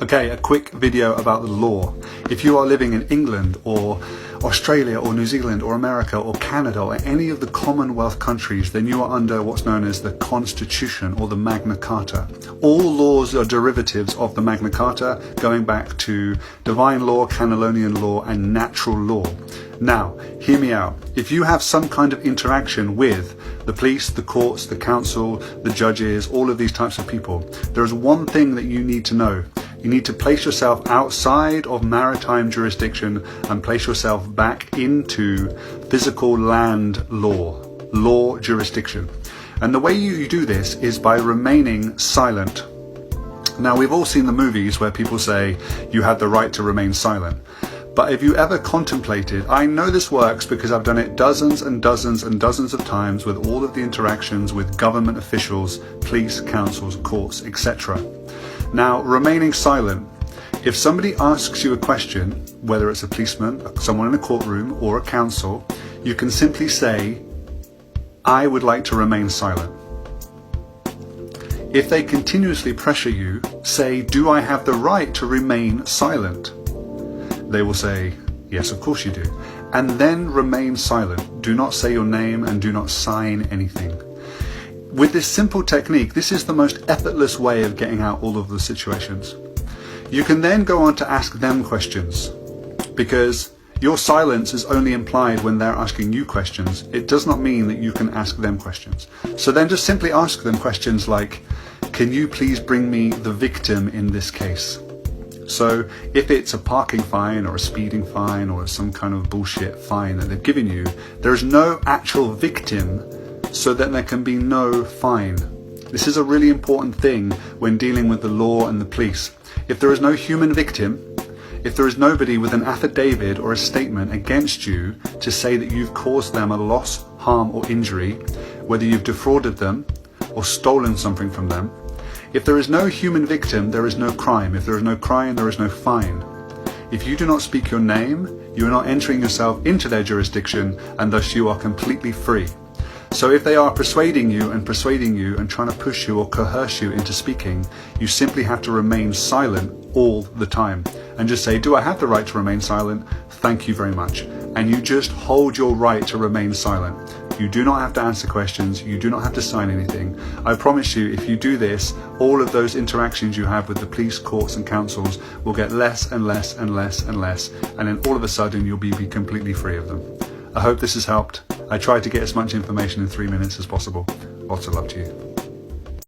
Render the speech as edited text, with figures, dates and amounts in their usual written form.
Okay, a quick video about the law. If you are living in England or Australia or New Zealand or America or Canada or any of the Commonwealth countries, then you are under what's known as the Constitution or the Magna Carta. All laws are derivatives of the Magna Carta, going back to divine law, Canolonian law, and natural law. Now, hear me out. If you have some kind of interaction with the police, the courts, the council, the judges, all of these types of people, there is one thing that you need to know. You need to place yourself outside of maritime jurisdiction and place yourself back into physical land law jurisdiction. And the way you do this is by remaining silent. Now, we've all seen the movies where people say you have the right to remain silent. But have you ever contemplated, I know this works because I've done it dozens and dozens and dozens of times with all of the interactions with government officials, police, councils, courts, etc. Now, remaining silent. If somebody asks you a question, whether it's a policeman, someone in a courtroom, or a council, you can simply say, I would like to remain silent. If they continuously pressure you, say, do I have the right to remain silent? They will say, yes, of course you do. And then remain silent. Do not say your name and do not sign anything. With this simple technique, this is the most effortless way of getting out all of the situations. You can then go on to ask them questions, because your silence is only implied when they're asking you questions. It does not mean that you can ask them questions. So then just simply ask them questions like, can you please bring me the victim in this case? So if it's a parking fine or a speeding fine or some kind of bullshit fine that they've given you, there is no actual victim, so that there can be no fine. This is a really important thing when dealing with the law and the police. If there is no human victim, if there is nobody with an affidavit or a statement against you to say that you've caused them a loss, harm or injury, whether you've defrauded them or stolen something from them, if there is no human victim, there is no crime. If there is no crime, there is no fine. If you do not speak your name, you are not entering yourself into their jurisdiction, and thus you are completely free. So if they are persuading you and trying to push you or coerce you into speaking, you simply have to remain silent all the time and just say, do I have the right to remain silent? Thank you very much. And you just hold your right to remain silent. You do not have to answer questions. You do not have to sign anything. I promise you, if you do this, all of those interactions you have with the police, courts and councils will get less and less and less and less. And then all of a sudden you'll be completely free of them. I hope this has helped. I tried to get as much information in 3 minutes as possible. Lots of love to you.